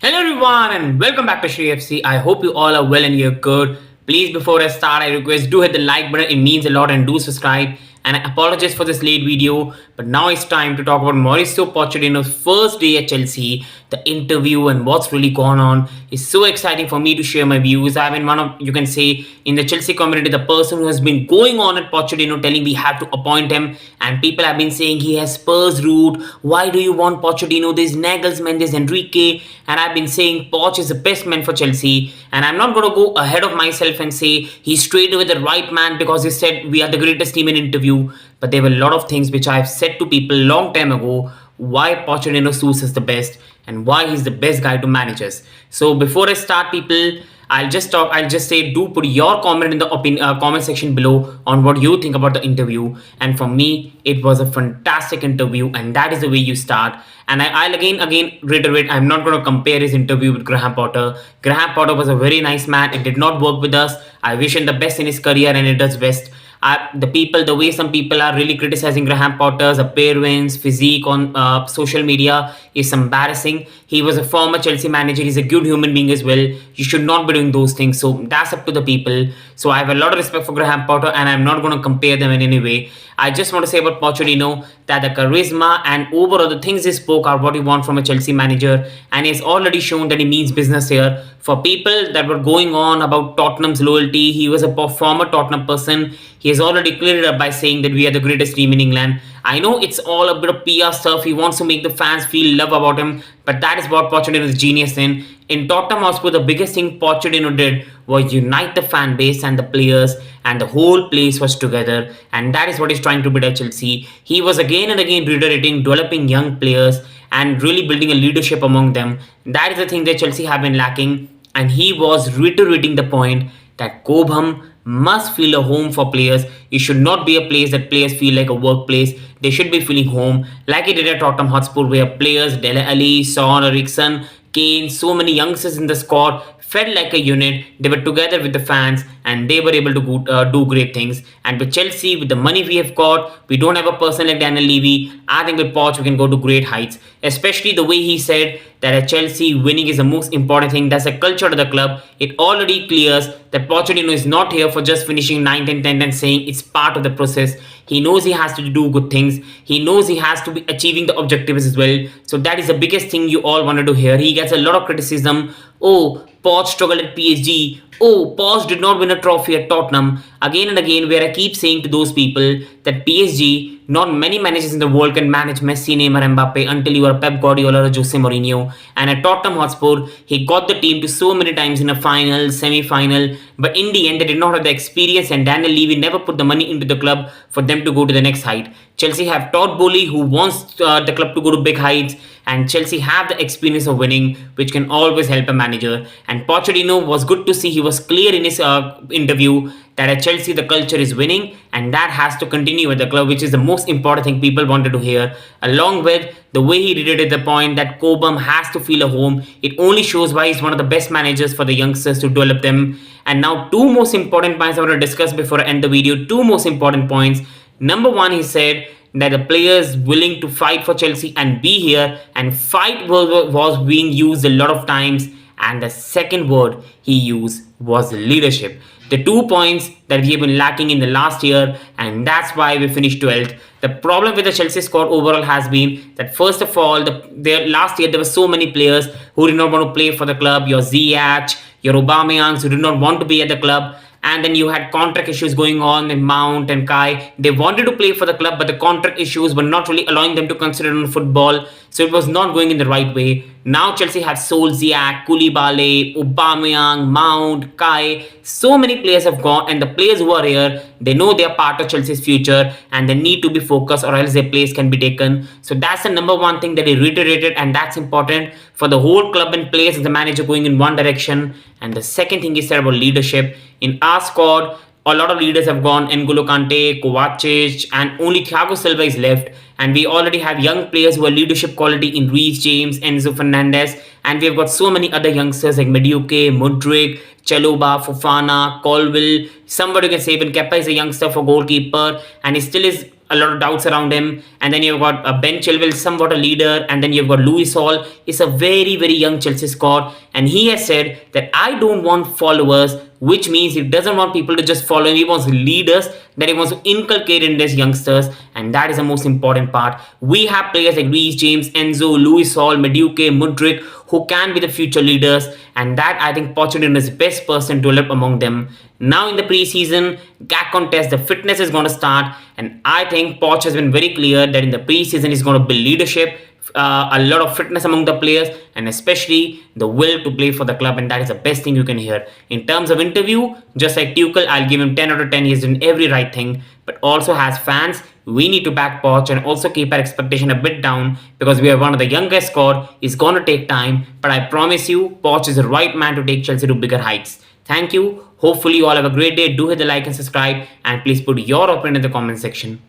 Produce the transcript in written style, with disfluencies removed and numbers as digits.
Hello everyone and welcome back to Shri FC. I hope you all are well and you're good. Please before I start I request do hit the like button, it means a lot, and do subscribe. And I apologize for this late video, but now it's time to talk about Mauricio Pochettino's first day at Chelsea, the interview and what's really gone on. It's so exciting for me to share my views. I've been one of, you can say, in the Chelsea community, the person who has been going on at Pochettino telling we have to appoint him, and people have been saying he has Spurs route. Why do you want Pochettino? There's Nagelsmann, there's Enrique, and I've been saying Poch is the best man for Chelsea. And I'm not going to go ahead of myself and say he's straight with the right man because he said we are the greatest team in interview. But there were a lot of things which I've said to people long time ago why Pochettino suits us the best and why he's the best guy to manage us. So before I start, people, I'll just say, do put your comment in the comment section below on what you think about the interview. And for me, it was a fantastic interview, and that is the way you start. And I'll again reiterate, I'm not going to compare his interview with Graham Potter. Graham Potter was a very nice man. It did not work with us. I wish him the best in his career, and it does best. The way some people are really criticizing Graham Potter's appearance, physique on social media is embarrassing. He was a former Chelsea manager. He's a good human being as well. You should not be doing those things. So that's up to the people. So I have a lot of respect for Graham Potter, and I'm not going to compare them in any way. I just want to say about Pochettino that the charisma and overall the things he spoke are what you want from a Chelsea manager, and he's already shown that he means business here. For people that were going on about Tottenham's loyalty, he was a former Tottenham person. He has already cleared it up by saying that we are the greatest team in England. I know it's all a bit of PR stuff. He wants to make the fans feel love about him, but that is what Pochettino is genius in. In Tottenham Hotspur, the biggest thing Pochettino did was unite the fan base and the players, and the whole place was together. And that is what he's trying to build at Chelsea. He was again and again reiterating, developing young players and really building a leadership among them. That is the thing that Chelsea have been lacking. And he was reiterating the point that Cobham must feel a home for players. It should not be a place that players feel like a workplace. They should be feeling home, like he did at Tottenham Hotspur, where players Dele Alli, Son Eriksen, Kane, so many youngsters in the squad felt like a unit. They were together with the fans, and they were able to do great things. And with Chelsea, with the money we have got, we don't have a person like Daniel Levy. I think with Poch we can go to great heights, especially the way he said that at Chelsea winning is the most important thing. That's a culture of the club. It already clears that Pochettino is not here for just finishing 9th and 10th and saying it's part of the process. He knows he has to do good things. He knows he has to be achieving the objectives as well. So that is the biggest thing you all wanted to hear. He gets a lot of criticism. Oh, Poch struggled at PSG. Oh, Poch did not win a trophy at Tottenham. Again and again, where I keep saying to those people that PSG, not many managers in the world can manage Messi, Neymar, Mbappe until you are Pep Guardiola or Jose Mourinho. And at Tottenham Hotspur, he got the team to so many times in a final, semi-final. But in the end, they did not have the experience, and Daniel Levy never put the money into the club for them to go to the next height. Chelsea have Todd Bowley, who wants the club to go to big heights, and Chelsea have the experience of winning, which can always help a manager. And Pochettino was good to see. He was clear in his interview that at Chelsea the culture is winning, and that has to continue with the club, which is the most important thing people wanted to hear. Along with the way he reiterated the point that Cobham has to feel a home, it only shows why he's one of the best managers for the youngsters to develop them. And now, two most important points I want to discuss before I end the video. Two most important points. Number one, he said that the players willing to fight for Chelsea and be here, and fight was being used a lot of times. And the second word he used was leadership. The 2 points that we have been lacking in the last year, and that's why we finished 12th. The problem with the Chelsea squad overall has been that, first of all, last year there were so many players who did not want to play for the club. Your Ziyech, your Aubameyangs who did not want to be at the club. And then you had contract issues going on in Mount and Kai. They wanted to play for the club, but the contract issues were not really allowing them to consider on football. So it was not going in the right way. Now Chelsea have sold Ziyech, Koulibaly, Aubameyang, Mount, Kai. So many players have gone, and the players who are here, they know they are part of Chelsea's future, and they need to be focused, or else their place can be taken. So that's the number one thing that he reiterated, and that's important for the whole club and players as the manager going in one direction. And the second thing he said about leadership. In our squad, a lot of leaders have gone. N'Golo Kante, Kovacic, and only Thiago Silva is left. And we already have young players who are leadership quality in Reece James, Enzo Fernandez. And we've got so many other youngsters like Madueke, Mudryk, Chalobah, Fofana, Colville. Somebody can say even Kepa is a youngster for goalkeeper, and he still is a lot of doubts around him. And then you've got Ben Chilwell, somewhat a leader, and then you've got Louis Hall. It's a very, very young Chelsea squad, and he has said that I don't want followers, which means he doesn't want people to just follow him. He wants leaders that he wants to inculcate in these youngsters, and that is the most important part. We have players like Reece James, Enzo, Louis Hall, Madueke, Mudryk, who can be the future leaders, and that I think Pochettino is the best person to develop among them. Now in the preseason, GAC contest, the fitness is going to start, and I think Poch has been very clear that in the preseason he's going to build leadership, a lot of fitness among the players, and especially the will to play for the club, and that is the best thing you can hear. In terms of interview, just like Tuchel, I'll give him 10 out of 10. He's done every right thing, but also as fans, we need to back Poch and also keep our expectation a bit down because we are one of the youngest squad. It's going to take time, but I promise you, Poch is the right man to take Chelsea to bigger heights. Thank you. Hopefully you all have a great day. Do hit the like and subscribe, and please put your opinion in the comment section.